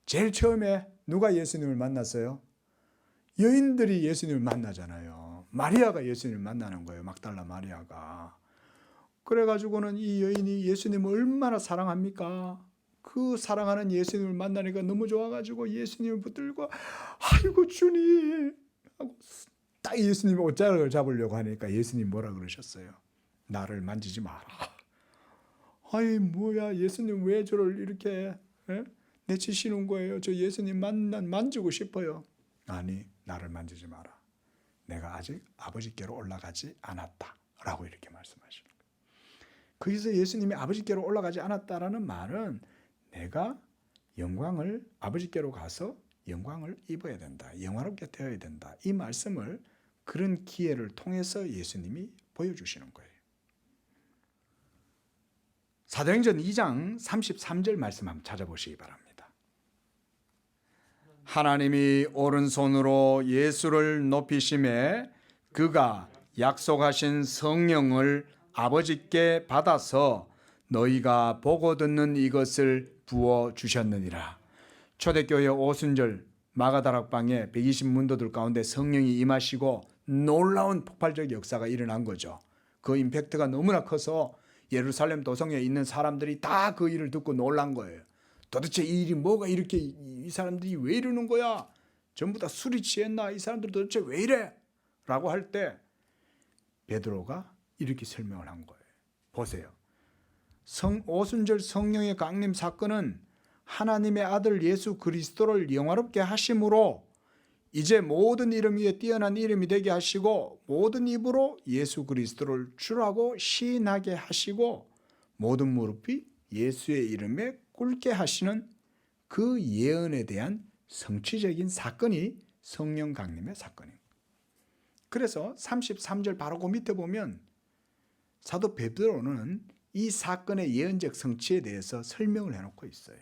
제일 처음에 누가 예수님을 만났어요? 여인들이 예수님을 만나잖아요. 마리아가 예수님을 만나는 거예요. 막달라 마리아가. 그래가지고는 이 여인이 예수님을 얼마나 사랑합니까? 그 사랑하는 예수님을 만나니까 너무 좋아가지고 예수님을 붙들고 아이고 주님 하고 딱 예수님의 옷자락을 잡으려고 하니까 예수님 뭐라 그러셨어요? 나를 만지지 마라. 아이 뭐야 예수님 왜 저를 이렇게 내치시는 거예요? 저 예수님 만지고 싶어요. 아니 나를 만지지 마라. 내가 아직 아버지께로 올라가지 않았다 라고 이렇게 말씀하시는 거예요. 거기서 예수님이 아버지께로 올라가지 않았다라는 말은 내가 영광을 아버지께로 가서 영광을 입어야 된다. 영화롭게 되어야 된다. 이 말씀을 그런 기회를 통해서 예수님이 보여주시는 거예요. 사도행전 2장 33절 말씀 한번 찾아보시기 바랍니다. 하나님이 오른손으로 예수를 높이심에 그가 약속하신 성령을 아버지께 받아서 너희가 보고 듣는 이것을 부어주셨느니라. 초대교회 오순절 마가다락방에 120문도들 가운데 성령이 임하시고 놀라운 폭발적 역사가 일어난 거죠. 그 임팩트가 너무나 커서 예루살렘 도성에 있는 사람들이 다 그 일을 듣고 놀란 거예요. 도대체 이 일이 뭐가 이렇게 이 사람들이 왜 이러는 거야? 전부 다 술이 취했나? 이 사람들 도대체 왜 이래? 라고 할 때 베드로가 이렇게 설명을 한 거예요. 보세요. 오순절 성령의 강림 사건은 하나님의 아들 예수 그리스도를 영화롭게 하심으로 이제 모든 이름 위에 뛰어난 이름이 되게 하시고 모든 입으로 예수 그리스도를 주라고 시인하게 하시고 모든 무릎이 예수의 이름에 꿇게 하시는 그 예언에 대한 성취적인 사건이 성령 강림의 사건입니다. 그래서 33절 바로 그 밑에 보면 사도 베드로는 이 사건의 예언적 성취에 대해서 설명을 해놓고 있어요.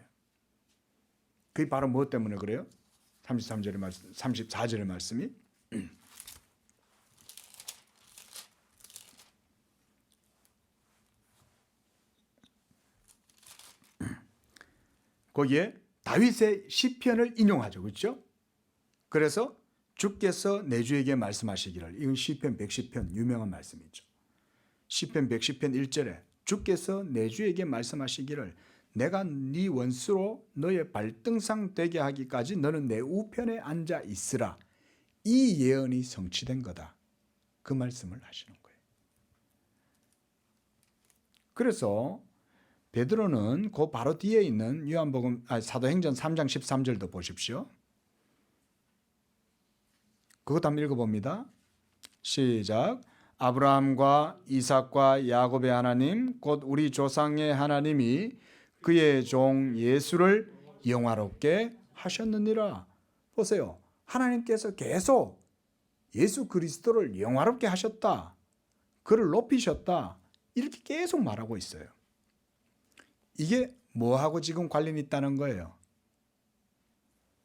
그게 바로 무엇 때문에 그래요? 33절의 말씀, 34절의 말씀이 거기에 다윗의 시편을 인용하죠. 그렇죠? 그래서 주께서 내 주에게 말씀하시기를, 이건 시편 110편 유명한 말씀이죠. 시편 110편 1절에 주께서 내 주에게 말씀하시기를 내가 네 원수로 너의 발등상 되게 하기까지 너는 내 우편에 앉아 있으라. 이 예언이 성취된 거다. 그 말씀을 하시는 거예요. 그래서 베드로는 그 바로 뒤에 있는 사도행전 3장 13절도 보십시오. 그것 한번 읽어봅니다. 시작. 아브라함과 이삭과 야곱의 하나님 곧 우리 조상의 하나님이 그의 종 예수를 영화롭게 하셨느니라. 보세요. 하나님께서 계속 예수 그리스도를 영화롭게 하셨다. 그를 높이셨다. 이렇게 계속 말하고 있어요. 이게 뭐하고 지금 관련이 있다는 거예요?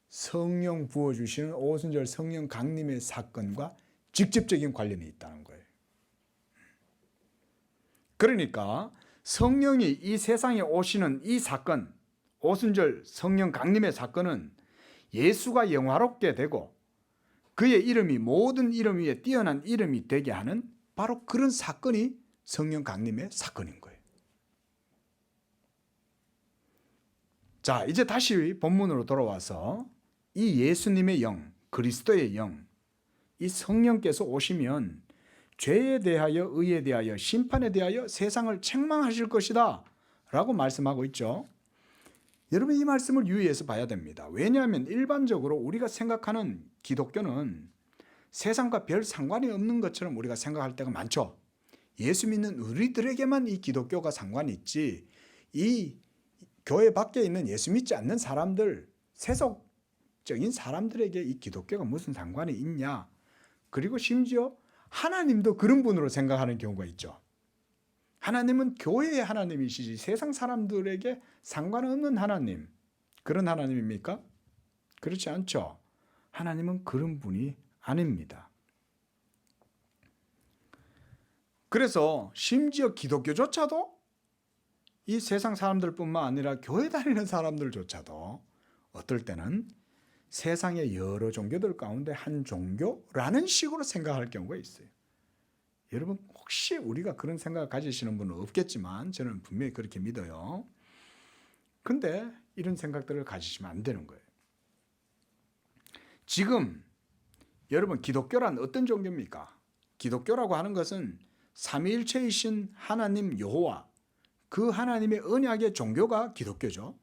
성령 부어주시는 오순절 성령 강림의 사건과 직접적인 관련이 있다는 거예요. 그러니까 성령이 이 세상에 오시는 이 사건, 오순절 성령 강림의 사건은 예수가 영화롭게 되고 그의 이름이 모든 이름 위에 뛰어난 이름이 되게 하는 바로 그런 사건이 성령 강림의 사건인 거예요. 자, 이제 다시 본문으로 돌아와서 이 예수님의 영, 그리스도의 영, 이 성령께서 오시면 죄에 대하여, 의에 대하여, 심판에 대하여 세상을 책망하실 것이다 라고 말씀하고 있죠. 여러분 이 말씀을 유의해서 봐야 됩니다. 왜냐하면 일반적으로 우리가 생각하는 기독교는 세상과 별 상관이 없는 것처럼 우리가 생각할 때가 많죠. 예수 믿는 우리들에게만 이 기독교가 상관이 있지, 이 교회 밖에 있는 예수 믿지 않는 사람들, 세속적인 사람들에게 이 기독교가 무슨 상관이 있냐. 그리고 심지어 하나님도 그런 분으로 생각하는 경우가 있죠. 하나님은 교회의 하나님이시지 세상 사람들에게 상관없는 하나님, 그런 하나님입니까? 그렇지 않죠? 하나님은 그런 분이 아닙니다. 그래서 심지어 기독교조차도 이 세상 사람들뿐만 아니라 교회 다니는 사람들조차도 어떨 때는 세상의 여러 종교들 가운데 한 종교라는 식으로 생각할 경우가 있어요. 여러분 혹시 우리가 그런 생각을 가지시는 분은 없겠지만 저는 분명히 그렇게 믿어요. 근데 이런 생각들을 가지시면 안 되는 거예요. 지금 여러분 기독교란 어떤 종교입니까? 기독교라고 하는 것은 삼위일체이신 하나님 여호와, 그 하나님의 언약의 종교가 기독교죠.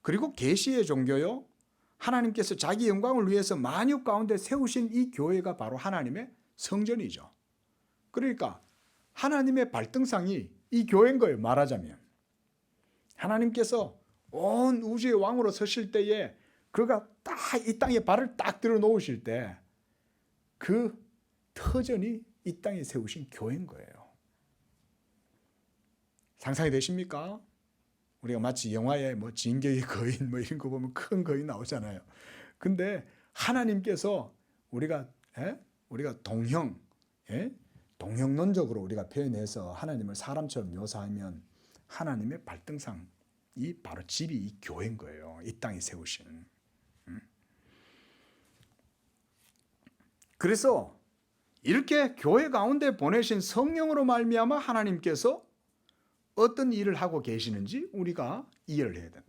그리고 계시의 종교요. 하나님께서 자기 영광을 위해서 만유 가운데 세우신 이 교회가 바로 하나님의 성전이죠. 그러니까 하나님의 발등상이 이 교회인 거예요. 말하자면 하나님께서 온 우주의 왕으로 서실 때에 그가 딱 이 땅에 발을 딱 들어 놓으실 때 그 터전이 이 땅에 세우신 교회인 거예요. 상상이 되십니까? 우리가 마치 영화에 뭐 진격의 거인 뭐 이런 거 보면 큰 거인 나오잖아요. 근데 하나님께서 우리가 동형, 동형론적으로 우리가 표현해서 하나님을 사람처럼 묘사하면 하나님의 발등상 이 바로 집이 이 교회인 거예요. 이 땅에 세우신. 그래서 이렇게 교회 가운데 보내신 성령으로 말미암아 하나님께서 어떤 일을 하고 계시는지 우리가 이해를 해야 된다.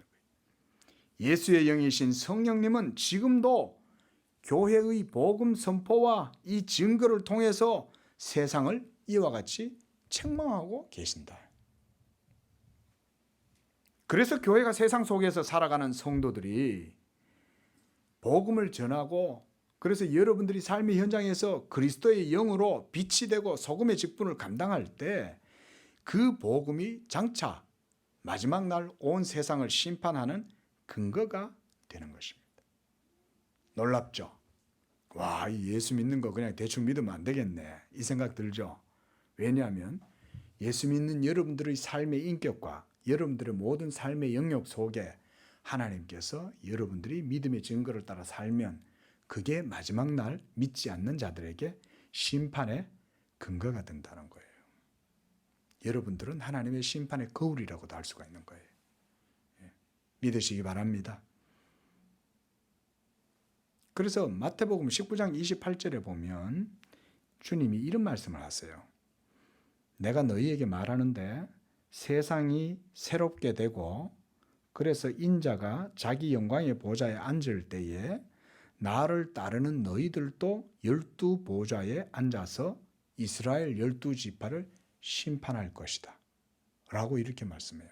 예수의 영이신 성령님은 지금도 교회의 복음 선포와 이 증거를 통해서 세상을 이와 같이 책망하고 계신다. 그래서 교회가 세상 속에서 살아가는 성도들이 복음을 전하고 그래서 여러분들이 삶의 현장에서 그리스도의 영으로 빛이 되고 소금의 직분을 감당할 때 그 복음이 장차 마지막 날 온 세상을 심판하는 근거가 되는 것입니다. 놀랍죠? 와, 예수 믿는 거 그냥 대충 믿으면 안 되겠네. 이 생각 들죠? 왜냐하면 예수 믿는 여러분들의 삶의 인격과 여러분들의 모든 삶의 영역 속에 하나님께서 여러분들이 믿음의 증거를 따라 살면 그게 마지막 날 믿지 않는 자들에게 심판의 근거가 된다는 거예요. 여러분들은 하나님의 심판의 거울이라고도 할 수가 있는 거예요. 믿으시기 바랍니다. 그래서 마태복음 19장 28절에 보면 주님이 이런 말씀을 하세요. 내가 너희에게 말하는데 세상이 새롭게 되고 그래서 인자가 자기 영광의 보좌에 앉을 때에 나를 따르는 너희들도 12 보좌에 앉아서 이스라엘 12지파를 심판할 것이다. 라고 이렇게 말씀해요.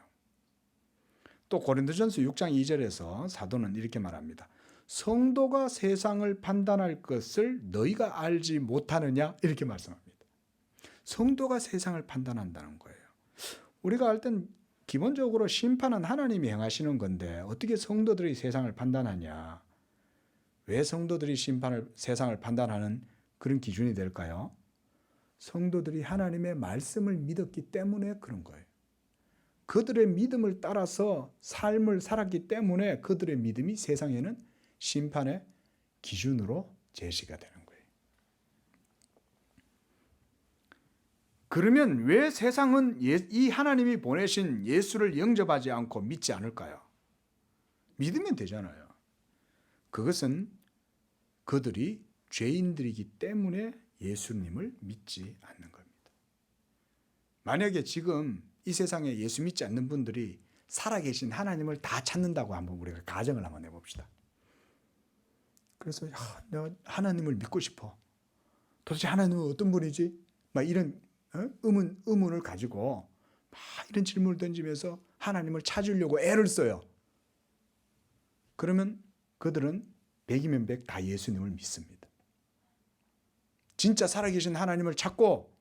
또 고린도전서 6장 2절에서 사도는 이렇게 말합니다. 성도가 세상을 판단할 것을 너희가 알지 못하느냐? 이렇게 말씀합니다. 성도가 세상을 판단한다는 거예요. 우리가 알 땐 기본적으로 심판은 하나님이 행하시는 건데 어떻게 성도들이 세상을 판단하냐? 왜 성도들이 세상을 판단하는 그런 기준이 될까요? 성도들이 하나님의 말씀을 믿었기 때문에 그런 거예요. 그들의 믿음을 따라서 삶을 살았기 때문에 그들의 믿음이 세상에는 심판의 기준으로 제시가 되는 거예요. 그러면 왜 세상은 이 하나님이 보내신 예수를 영접하지 않고 믿지 않을까요? 믿으면 되잖아요. 그것은 그들이 죄인들이기 때문에 예수님을 믿지 않는 겁니다. 만약에 지금 이 세상에 예수 믿지 않는 분들이 살아계신 하나님을 다 찾는다고 한번 우리가 가정을 한번 해봅시다. 그래서 내가 하나님을 믿고 싶어. 도대체 하나님은 어떤 분이지? 막 이런 의문을 가지고 막 이런 질문을 던지면서 하나님을 찾으려고 애를 써요. 그러면 그들은 100이면 100 다 예수님을 믿습니다. 진짜 살아계신 하나님을 찾고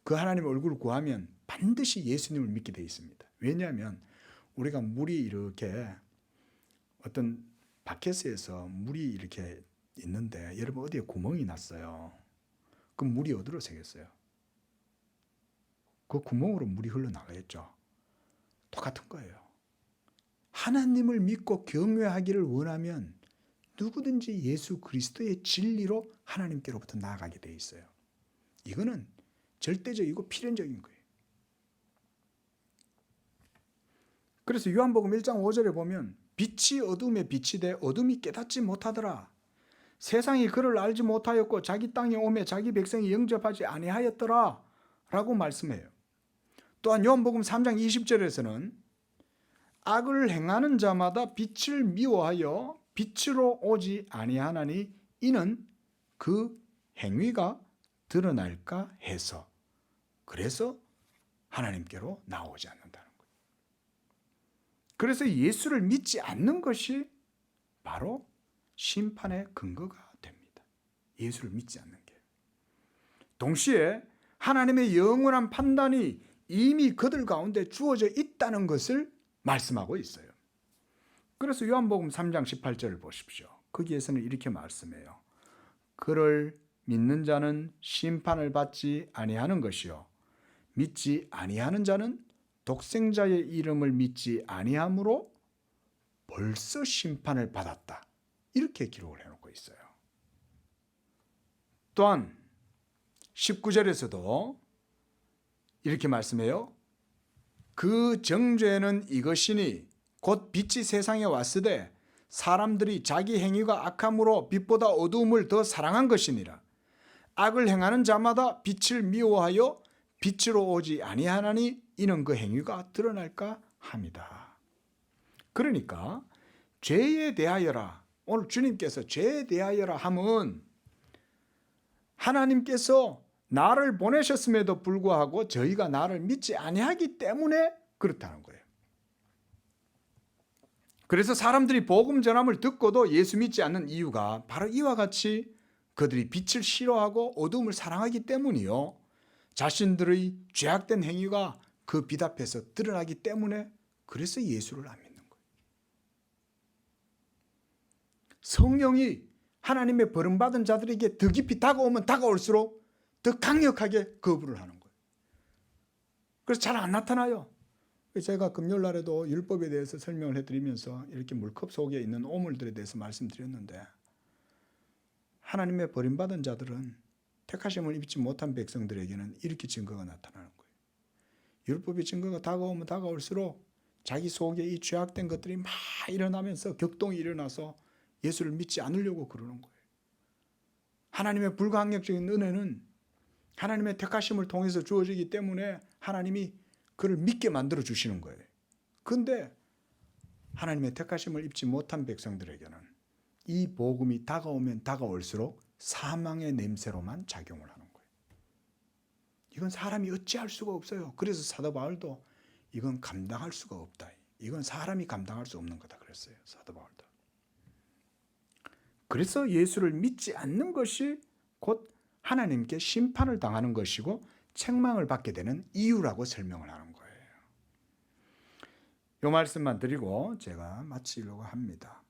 그 하나님의 얼굴을 구하면 반드시 예수님을 믿게 되어 있습니다. 왜냐하면 우리가 물이 이렇게 어떤 바켓에서 물이 이렇게 있는데 여러분 어디에 구멍이 났어요. 그 물이 어디로 새겠어요? 그 구멍으로 물이 흘러나가겠죠. 똑같은 거예요. 하나님을 믿고 경외하기를 원하면 누구든지 예수 그리스도의 진리로 하나님께로부터 나아가게 돼 있어요. 이거는 절대적이고 필연적인 거예요. 그래서 요한복음 1장 5절에 보면 빛이 어둠에 빛이 돼 어둠이 깨닫지 못하더라. 세상이 그를 알지 못하였고 자기 땅에 오매 자기 백성이 영접하지 아니하였더라 라고 말씀해요. 또한 요한복음 3장 20절에서는 악을 행하는 자마다 빛을 미워하여 빛으로 오지 아니하나니 이는 그 행위가 드러날까 해서, 그래서 하나님께로 나오지 않는다는 거예요. 그래서 예수를 믿지 않는 것이 바로 심판의 근거가 됩니다. 예수를 믿지 않는 게. 동시에 하나님의 영원한 판단이 이미 그들 가운데 주어져 있다는 것을 말씀하고 있어요. 그래서 요한복음 3장 18절을 보십시오. 거기에서는 이렇게 말씀해요. 그를 믿는 자는 심판을 받지 아니하는 것이요 믿지 아니하는 자는 독생자의 이름을 믿지 아니함으로 벌써 심판을 받았다. 이렇게 기록을 해놓고 있어요. 또한 19절에서도 이렇게 말씀해요. 그 정죄는 이것이니 곧 빛이 세상에 왔으되 사람들이 자기 행위가 악함으로 빛보다 어두움을 더 사랑한 것이니라. 악을 행하는 자마다 빛을 미워하여 빛으로 오지 아니하나니 이는 그 행위가 드러날까 함이다. 그러니까 죄에 대하여라, 오늘 주님께서 죄에 대하여라 함은 하나님께서 나를 보내셨음에도 불구하고 저희가 나를 믿지 아니하기 때문에 그렇다는 거예요. 그래서 사람들이 복음 전함을 듣고도 예수 믿지 않는 이유가 바로 이와 같이 그들이 빛을 싫어하고 어둠을 사랑하기 때문이요, 자신들의 죄악된 행위가 그 빛 앞에서 드러나기 때문에 그래서 예수를 안 믿는 거예요. 성령이 하나님의 버림받은 자들에게 더 깊이 다가오면 다가올수록 더 강력하게 거부를 하는 거예요. 그래서 잘 안 나타나요. 제가 금요일 날에도 율법에 대해서 설명을 해드리면서 이렇게 물컵 속에 있는 오물들에 대해서 말씀드렸는데, 하나님의 버림받은 자들은, 택하심을 입지 못한 백성들에게는 이렇게 증거가 나타나는 거예요. 율법의 증거가 다가오면 다가올수록 자기 속에 이 죄악된 것들이 막 일어나면서 격동이 일어나서 예수를 믿지 않으려고 그러는 거예요. 하나님의 불가항력적인 은혜는 하나님의 택하심을 통해서 주어지기 때문에 하나님이 그를 믿게 만들어 주시는 거예요. 그런데 하나님의 택하심을 입지 못한 백성들에게는 이 복음이 다가오면 다가올수록 사망의 냄새로만 작용을 하는 거예요. 이건 사람이 어찌할 수가 없어요. 그래서 사도 바울도 이건 감당할 수가 없다. 이건 사람이 감당할 수 없는 거다 그랬어요. 사도 바울도. 그래서 예수를 믿지 않는 것이 곧 하나님께 심판을 당하는 것이고 책망을 받게 되는 이유라고 설명을 하는 거예요. 이 말씀만 드리고 제가 마치려고 합니다.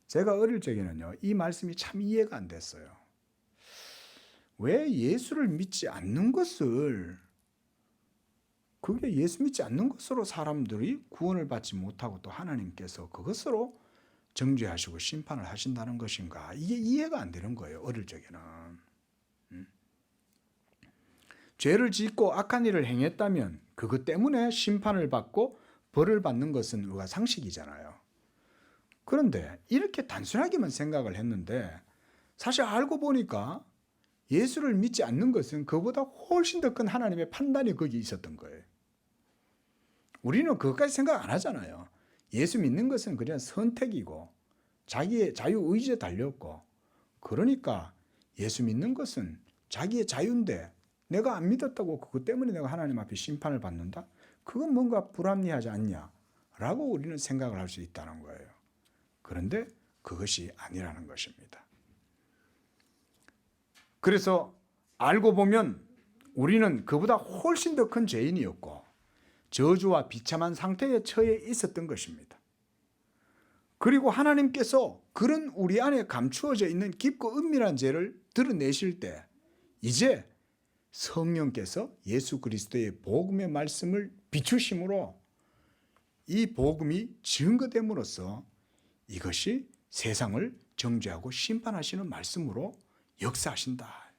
제가 어릴 적에는요, 이 말씀이 참 이해가 안 됐어요. 왜 예수를 믿지 않는 것을, 그게 예수 믿지 않는 것으로 사람들이 구원을 받지 못하고 또 하나님께서 그것으로 정죄하시고 심판을 하신다는 것인가, 이게 이해가 안 되는 거예요. 어릴 적에는. 죄를 짓고 악한 일을 행했다면 그것 때문에 심판을 받고 벌을 받는 것은 우리가 상식이잖아요. 그런데 이렇게 단순하게만 생각을 했는데 사실 알고 보니까 예수를 믿지 않는 것은 그보다 훨씬 더 큰 하나님의 판단이 거기 있었던 거예요. 우리는 그것까지 생각 안 하잖아요. 예수 믿는 것은 그냥 선택이고 자기의 자유의지에 달렸고, 그러니까 예수 믿는 것은 자기의 자유인데 내가 안 믿었다고 그것 때문에 내가 하나님 앞에 심판을 받는다? 그건 뭔가 불합리하지 않냐라고 우리는 생각을 할 수 있다는 거예요. 그런데 그것이 아니라는 것입니다. 그래서 알고 보면 우리는 그보다 훨씬 더 큰 죄인이었고 저주와 비참한 상태에 처해 있었던 것입니다. 그리고 하나님께서 그런 우리 안에 감추어져 있는 깊고 은밀한 죄를 드러내실 때 이제 성령께서 예수 그리스도의 복음의 말씀을 비추심으로 이 복음이 증거됨으로써 이것이 세상을 정죄하고 심판하시는 말씀으로 역사하신다.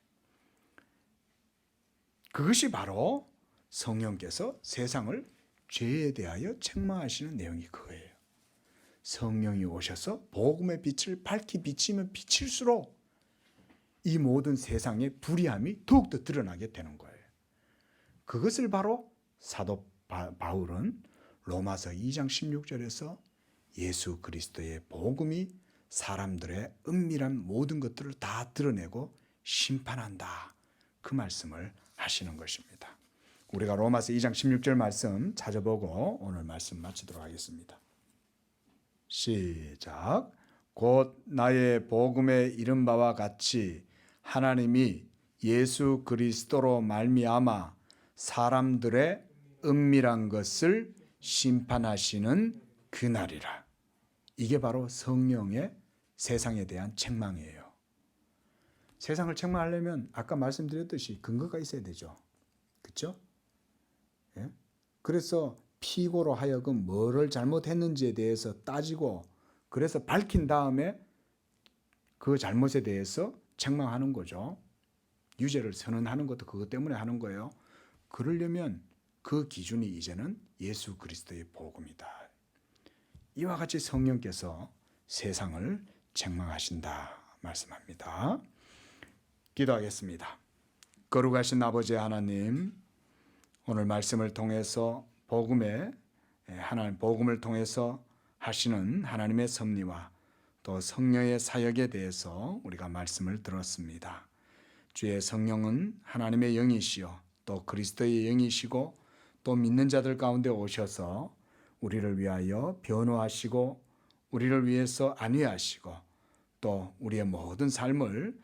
그것이 바로 성령께서 세상을 죄에 대하여 책망하시는 내용이 그거예요. 성령이 오셔서 복음의 빛을 밝히 비치면 비칠수록 이 모든 세상의 불의함이 더욱더 드러나게 되는 거예요. 그것을 바로 사도 바울은 로마서 2장 16절에서 예수 그리스도의 복음이 사람들의 은밀한 모든 것들을 다 드러내고 심판한다. 그 말씀을 하시는 것입니다. 우리가 로마서 2장 16절 말씀 찾아보고 오늘 말씀 마치도록 하겠습니다. 시작. 곧 나의 복음에 이른 바와 같이 하나님이 예수 그리스도로 말미암아 사람들의 은밀한 것을 심판하시는 그날이라. 이게 바로 성령의 세상에 대한 책망이에요. 세상을 책망하려면 아까 말씀드렸듯이 근거가 있어야 되죠. 그렇죠? 예? 그래서 피고로 하여금 뭐를 잘못했는지에 대해서 따지고 그래서 밝힌 다음에 그 잘못에 대해서 책망하는 거죠. 유죄를 선언하는 것도 그것 때문에 하는 거예요. 그러려면 그 기준이 이제는 예수 그리스도의 복음이다. 이와 같이 성령께서 세상을 책망하신다 말씀합니다. 기도하겠습니다. 거룩하신 아버지 하나님, 오늘 말씀을 통해서 복음을 통해서 하시는 하나님의 섭리와 또 성령의 사역에 대해서 우리가 말씀을 들었습니다. 주의 성령은 하나님의 영이시요 또 그리스도의 영이시고 또 믿는 자들 가운데 오셔서 우리를 위하여 변호하시고 우리를 위해서 안위하시고 또 우리의 모든 삶을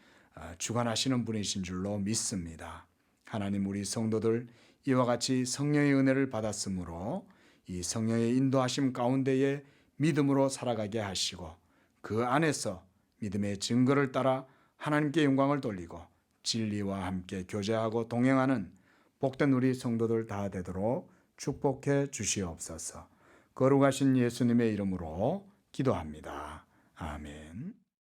주관하시는 분이신 줄로 믿습니다. 하나님, 우리 성도들 이와 같이 성령의 은혜를 받았으므로 이 성령의 인도하심 가운데에 믿음으로 살아가게 하시고 그 안에서 믿음의 증거를 따라 하나님께 영광을 돌리고 진리와 함께 교제하고 동행하는 복된 우리 성도들 다 되도록 축복해 주시옵소서. 거룩하신 예수님의 이름으로 기도합니다. 아멘.